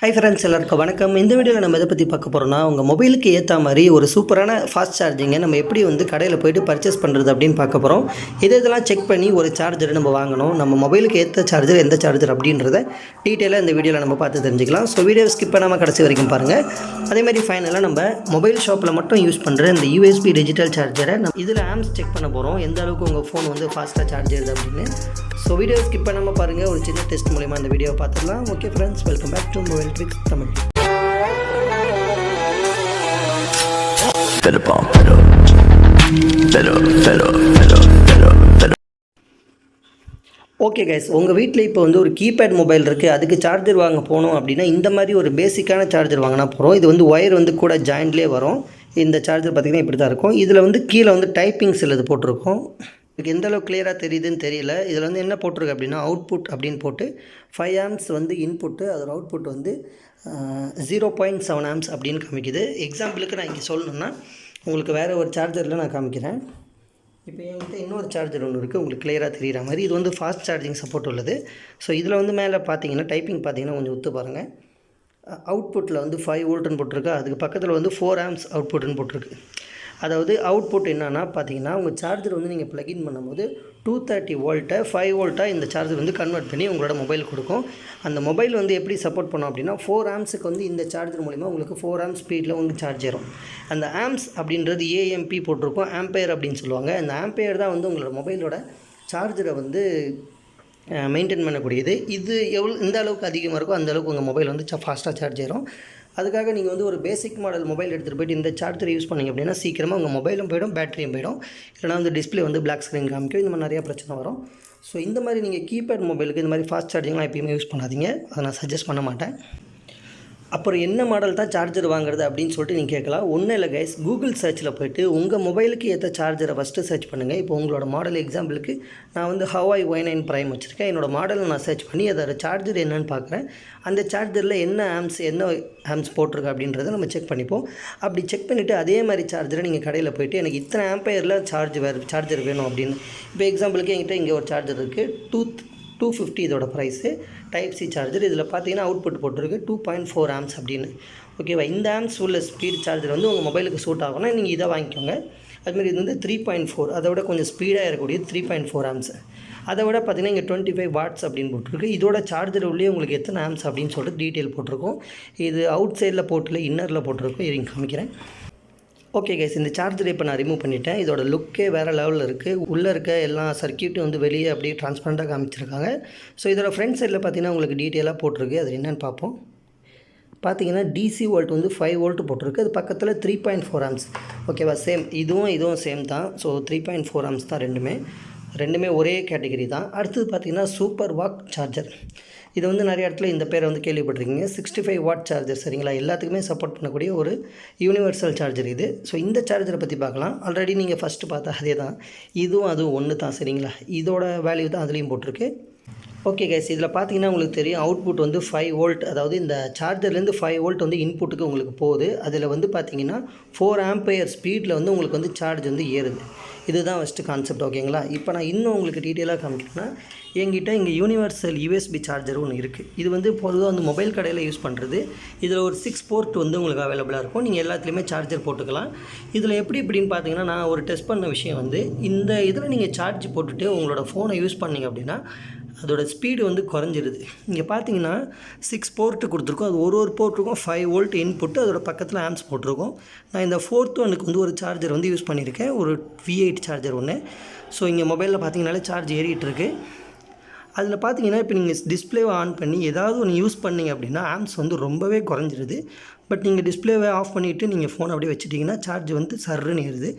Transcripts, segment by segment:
Hi friends, எல்லாருக்கும் வணக்கம். இந்த வீடியோவில் நம்ம எதை பற்றி பார்க்க போகிறோம்னா, உங்கள் மொபைலுக்கு ஏற்ற மாதிரி ஒரு சூப்பரான ஃபாஸ்ட் சார்ஜிங்கை நம்ம எப்படி கடையில் போய்ட்டு பர்ச்சேஸ் பண்ணுறது அப்படின்னு பார்க்க போகிறோம். இதெல்லாம் செக் பண்ணி ஒரு சார்ஜரை நம்ம வாங்கணும். நம்ம மொபைலுக்கு ஏற்ற சார்ஜர் எந்த சார்ஜர் அப்படின்றத டீட்டெயிலாக இந்த வீடியோவில் நம்ம பார்த்து தெரிஞ்சுக்கலாம். ஸோ வீடியோ ஸ்கிப் பண்ணாமல் கடைசி வரைக்கும் பாருங்கள். அதேமாதிரி ஃபைனலாக நம்ம மொபைல் ஷாப்பில் மட்டும் யூஸ் பண்ணுற இந்த யூஎஸ்பி டிஜிட்டல் சார்ஜரை நம்ம இதில் ஆம்ஸ் செக் பண்ண போகிறோம். எந்த அளவுக்கு உங்கள் ஃபோன் ஃபாஸ்ட்டாக சார்ஜ் ஆகுது அப்படின்னு. ஸோ வீடியோ ஸ்கிப் பண்ணாமல் பாருங்கள். ஒரு சின்ன டெஸ்ட் மூலிமா இந்த வீடியோவை பார்த்துக்கலாம். Okay friends, welcome back to mobile tricks Tamil. Okay guys, உங்கள் வீட்டில் இப்போ ஒரு கீபேட் மொபைல் இருக்குது, அதுக்கு சார்ஜர் வாங்க போனோம் அப்படின்னா இந்த மாதிரி ஒரு பேசிக்கான சார்ஜர் வாங்கினா போகிறோம். இது ஒயர் கூட ஜாயின்ட்லேயே வரும். இந்த சார்ஜர் பார்த்திங்கன்னா இப்படி தான் இருக்கும். இதில் கீழே டைப்பிங் சிலது போட்டிருக்கோம். இதுக்கு எந்த அளவுக்கு கிளியராக தெரியுதுன்னு தெரியல. இதில் என்ன போட்டிருக்கு அப்படின்னா அவுட்புட் அப்படின்னு போட்டு 5 ஆம்ஸ் இன்புட்டு, அதோட அவுட்புட் 0.7 ஆம்ஸ் அப்படின்னு காமிக்குது. எக்ஸாம்பிளுக்கு நான் இங்கே சொல்லணுன்னா உங்களுக்கு வேறு ஒரு சார்ஜரில் நான் காமிக்கிறேன். இப்போ என்கிட்ட இன்னொரு சார்ஜர் ஒன்று இருக்குது, உங்களுக்கு கிளியராக தெரிகிற மாதிரி. இது ஃபாஸ்ட் சார்ஜிங் சப்போர்ட் உள்ளது. ஸோ இதில் மேலே பார்த்தீங்கன்னா டைப்பிங் பார்த்தீங்கன்னா கொஞ்சம் ஒத்து பாருங்கள். அவுட்புட்டில் 5 வோல்ட்டுன்னு போட்டிருக்கு, அதுக்கு பக்கத்தில் 4 ஆம்ஸ் அவுட்புட்டுன்னு போட்டிருக்கு. அதாவது அவுட்புட் என்னன்னா பார்த்தீங்கன்னா, உங்கள் சார்ஜர் நீங்கள் ப்ளக்இன் பண்ணும்போது 230 வோல்ட்டை 5 வோல்ட்டாக இந்த சார்ஜர் கன்வெர்ட் பண்ணி உங்களோட மொபைல் கொடுக்கும். அந்த மொபைல் எப்படி சப்போர்ட் பண்ணோம் அப்படின்னா 4 ஆம்ஸுக்கு இந்த சார்ஜர் மூலிமா உங்களுக்கு 4 ஆம்ஸ் ஸ்பீடில் சார்ஜ் ஏறும். அந்த ஆம்ஸ் அப்படின்றது ஏஎம்பி போட்டிருக்கும், ஆம்பையர் அப்படின்னு சொல்லுவாங்க. அந்த ஆம்பையர் தான் உங்களோட மொபைலோட சார்ஜரை மெயின்டைன் பண்ணக்கூடியது. இது எந்த அளவுக்கு அதிகமாக இருக்கோ அந்த அளவுக்கு உங்கள் மொபைல் ஃபாஸ்ட்டாக சார்ஜ் ஏறும். அதுக்காக நீங்கள் ஒரு பேசிக் மாடல் மொபைல் எடுத்துகிட்டு போய்ட்டு இந்த சார்ஜரை யூஸ் பண்ணிங்க அப்படின்னா சீக்கிரமாக உங்கள் மொபைலும் போய்டும், பேட்டரியும் போய்டும். இல்லைனா டிஸ்பிளே பிளாக் ஸ்க்ரீன் காமிக்கும். இந்த மாதிரி நிறையா பிரச்சனை வரும். ஸோ இந்த மாதிரி நீங்கள் கீபேட் மொபைலுக்கு இந்த மாதிரி ஃபாஸ்ட் சார்ஜிங்லாம் எப்பயுமே யூஸ் பண்ணாதீங்க. அதை நான் சஜஸ்ட் பண்ண மாட்டேன். அப்புறம் என்ன மாடல் தான் சார்ஜர் வாங்குறது அப்படின்னு சொல்லிட்டு நீங்கள் கேட்கலாம். ஒன்றும் இல்லை கைஸ், கூகுள் சர்ச்சில் போய்ட்டு உங்கள் மொபைலுக்கு ஏற்ற சார்ஜரை ஃபஸ்ட்டு சர்ச் பண்ணுங்கள். இப்போ உங்களோட மாடல் எக்ஸாம்பிளுக்கு நான் Huawei Y9 Prime வச்சுருக்கேன். என்னோடய மாடலை நான் சர்ச் பண்ணி அதோட சார்ஜர் என்னென்னு பார்க்குறேன். அந்த சார்ஜரில் என்ன ஆம்ஸ் போட்டிருக்கு அப்படின்றத நம்ம செக் பண்ணிப்போம். அப்படி செக் பண்ணிவிட்டு அதே மாதிரி சார்ஜரை நீங்கள் கடையில் போய்ட்டு எனக்கு இத்தனை ஆம்பையரில் சார்ஜர் வேணும் அப்படின்னு. இப்போ எக்ஸாம்பிளுக்கு என்கிட்ட இங்கே ஒரு சார்ஜர் இருக்குது, 250 இதோட ப்ரைஸு. Type C charger. இதில் பார்த்தீங்கன்னா அவுட்புட் போட்டிருக்கு 2.4 ஆம்ஸ் அப்படின்னு. ஓகேவா? இந்த ஆம்ஸ் உள்ள ஸ்பீட் சார்ஜர் உங்கள் மொபைலுக்கு சூட் ஆகும்னா நீங்கள் இதை வாங்கிக்கோங்க. அதுமாதிரி இது 3.4, அதை விட கொஞ்சம் ஸ்பீடாக இருக்கக்கூடிய 3.4 ஆம்ஸ். அதை விட பார்த்திங்கன்னா இங்கே 25 வாட்ஸ் அப்படின்னு போட்டிருக்கு. இதோட சார்ஜர் உள்ளே உங்களுக்கு எத்தனை ஆம்ஸ் அப்படின்னு சொல்லிட்டு டீட்டெயில் போட்டிருக்கோம். இது அவுட் சைடில் போட்டில் இன்னரில் போட்டிருக்கோம். இதை காமிக்கிறேன். ஓகே கைஸ், இந்த சார்ஜரை இப்போ நான் ரிமூவ் பண்ணிட்டேன். இதோட லுக்கே வேறு லெவலில் இருக்குது. உள்ளே இருக்க எல்லா சர்க்கியூட்டும் வெளியே அப்படியே ட்ரான்ஸ்பரண்ட்டாக காமிச்சிருக்காங்க. ஸோ இதோட ஃப்ரண்ட் சைடில் பார்த்தீங்கன்னா உங்களுக்கு டீட்டெயிலாக போட்டிருக்கு. அது என்னென்னு பார்ப்போம். பார்த்தீங்கன்னா டிசி வோல்ட் 5 வோல்ட் போட்டிருக்கு. அது பக்கத்தில் 3.4 ஆம்ஸ். ஓகேவா? இதுவும் சேம் தான். ஸோ 3.4 ஆம்ஸ் தான் ரெண்டுமே ஒரே கேட்டகரி தான். அடுத்தது பார்த்திங்கன்னா சூப்பர் வாக் சார்ஜர். இது நிறைய இடத்துல இந்த பேரை கேள்விப்பட்டிருக்கீங்க. 65 வாட் சார்ஜர். சரிங்களா? எல்லாத்துக்குமே சப்போர்ட் பண்ணக்கூடிய ஒரு யூனிவர்சல் சார்ஜர் இது. ஸோ இந்த சார்ஜரை பற்றி பார்க்கலாம். ஆல்ரெடி நீங்கள் ஃபஸ்ட்டு பார்த்தா அதே தான். அதுவும் ஒன்று தான். சரிங்களா? இதோட வேல்யூ தான் அதுலேயும் போட்டிருக்கு. ஓகே கைஸ், இதில் பார்த்தீங்கன்னா உங்களுக்கு தெரியும் அவுட்புட் 5 வோல்ட். அதாவது இந்த சார்ஜர்லேருந்து 5 வோல்ட் இன்புட்டுக்கு உங்களுக்கு போகுது. அதில் பார்த்தீங்கன்னா 4 ஆம்பையர் ஸ்பீடில் உங்களுக்கு சார்ஜ் ஏறுது. இதுதான் ஃபஸ்ட்டு கான்செப்ட். ஓகேங்களா? இப்போ நான் இன்னும் உங்களுக்கு டீட்டெயிலாக காமிக்கிறேன்னா, என்கிட்ட இங்கே யூனிவர்சல் யூஎஸ்பி சார்ஜர் ஒன்று இருக்குது. இது பொதுவாக மொபைல் கடையில் யூஸ் பண்ணுறது. இதில் ஒரு 6 போர்ட் உங்களுக்கு அவைலபிளாக இருக்கும். நீங்கள் எல்லாத்துலேயுமே சார்ஜர் போட்டுக்கலாம். இதில் எப்படின்னு பார்த்தீங்கன்னா, நான் ஒரு டெஸ்ட் பண்ண விஷயம் இந்த இதில் நீங்கள் சார்ஜ் போட்டுட்டு உங்களோட ஃபோனை யூஸ் பண்ணிங்க அப்படின்னா அதோட ஸ்பீடு குறைஞ்சிருது. இங்கே பார்த்தீங்கன்னா 6 போர்ட்டு கொடுத்துருக்கோம். அது ஒரு போர்ட்டுக்கும் 5 வோல்ட் இன்புட்டு, அதோட பக்கத்தில் ஆம்ஸ் போட்டிருக்கோம். நான் இந்த 4th ஒனுக்கு ஒரு சார்ஜர் யூஸ் பண்ணியிருக்கேன், ஒரு V8 சார்ஜர் ஒன்று. ஸோ இங்கே மொபைலில் பார்த்தீங்கன்னாலே சார்ஜ் ஏறிட்டு இருக்கு. அதில் பார்த்தீங்கன்னா இப்போ நீங்கள் டிஸ்பிளேவை ஆன் பண்ணி ஏதாவது ஒன்று யூஸ் பண்ணிங்க அப்படின்னா ஆம்ஸ் ரொம்பவே குறைஞ்சிருது. பட் நீங்கள் டிஸ்பிளேவை ஆஃப் பண்ணிவிட்டு நீங்கள் ஃபோன் அப்படியே வச்சுட்டிங்கன்னா சார்ஜ் சர்ன்னு ஏறுது.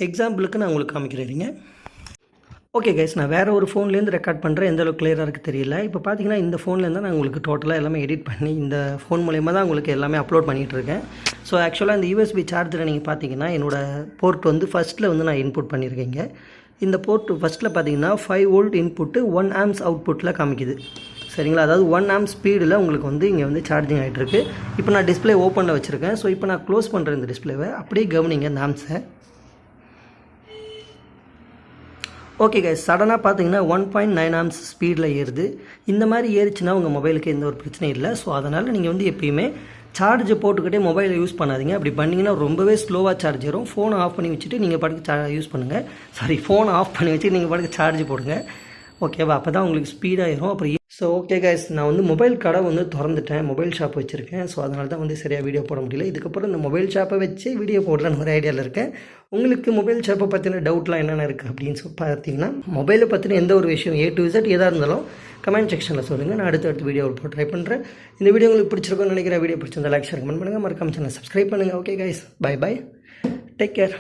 எக்ஸாம்பிளுக்கு நான் உங்களுக்கு காமிக்கிறேங்க. ஓகே கைஸ், நான் வேறு ஒரு ஃபோன்லேருந்து ரெக்கார்ட் பண்ணுறேன். எந்த அளவுக்கு கிளியராக இருக்குது தெரியல. இப்போ பார்த்தீங்கன்னா இந்த ஃபோன்லேருந்து நான் உங்களுக்கு டோட்டலாக எல்லாமே எடிட் பண்ணி இந்த ஃபோன் மூலயமா தான் உங்களுக்கு எல்லாமே அப்லோட் பண்ணிகிட்டு இருக்கேன். ஸோ ஆக்சுவலாக இந்த யூஎஸ்பி சார்ஜரை நீங்கள் பார்த்தீங்கன்னா என்னோடய போர்ட் ஃபஸ்ட்டில் நான் இன்புட் பண்ணியிருக்கேங்க. இந்த போர்ட் ஃபஸ்ட்டில் பார்த்தீங்கன்னா 5 வோல்ட் இன்புட்டு 1 ஆம்ஸ் அவுட்புட்டில் காமிக்குது. சரிங்களா? அதாவது 1 ஆம்ஸ் ஸ்பீடில் உங்களுக்கு இங்கே சார்ஜிங் ஆகிட்டுருக்கு. இப்போ நான் டிஸ்பிளே ஓப்பனில் வச்சுருக்கேன். ஸோ இப்போ நான் க்ளோஸ் பண்ணுறேன் இந்த டிஸ்பிளேவை. அப்படியே கவனிங்க இந்த ஆம்ஸை. ஓகே கைஸ், சடனாக பார்த்தீங்கன்னா 1.9 ஆம்ஸ் ஸ்பீடில் ஏறுது. இந்த மாதிரி ஏறிச்சுன்னா உங்கள் மொபைலுக்கு எந்த ஒரு பிரச்சனையும் இல்லை. ஸோ அதனால் நீங்கள் வந்து எப்பயுமே சார்ஜ் போட்டுக்கிட்டே மொபைலை யூஸ் பண்ணாதீங்க. அப்படி பண்ணிங்கன்னா ரொம்பவே ஸ்லோவாக சார்ஜ் ஏறும். ஃபோனை ஆஃப் பண்ணி வச்சுட்டு நீங்கள் பாட்டுக்கு யூஸ் பண்ணுங்கள். ஃபோனை ஆஃப் பண்ணி வச்சுட்டு நீங்கள் பாட்டுக்கு சார்ஜ் போடுங்க. ஓகேவா? அப்போ தான் உங்களுக்கு ஸ்பீடாக ஏறும். அப்புறம் ஸோ ஓகே கைஸ், நான் வந்து மொபைல் கடை வந்து திறந்துட்டேன், மொபைல் ஷாப் வச்சுருக்கேன். ஸோ அதனால தான் வந்து சரியாக வீடியோ போட முடியல. இதுக்கப்புறம் இந்த மொபைல் ஷாப்பை வச்சு வீடியோ போடலான்னு ஒரு ஐடியாவில் இருக்கேன். உங்களுக்கு மொபைல் ஷாப்பை பற்றின டவுட்லாம் என்னென்ன இருக்குது அப்படின்னு சொல்லி பார்த்தீங்கன்னா, மொபைலை பற்றின எந்த ஒரு விஷயம் A to Z எதாக இருந்தாலும் கமெண்ட் செக்ஷனில் சொல்லுங்கள். நான் அடுத்த வீடியோவில் போட்டு ட்ரை பண்ணுறேன். இந்த வீடியோ உங்களுக்கு பிடிச்சிருக்கும்னு நினைக்கிறேன். வீடியோ பிடிச்சிருந்தா லைக் ஷேர் கமெண்ட் பண்ணுங்கள். மறக்காம சேனல் சப்ஸ்கிரைப் பண்ணுங்கள். Okay guys, bye bye, take care.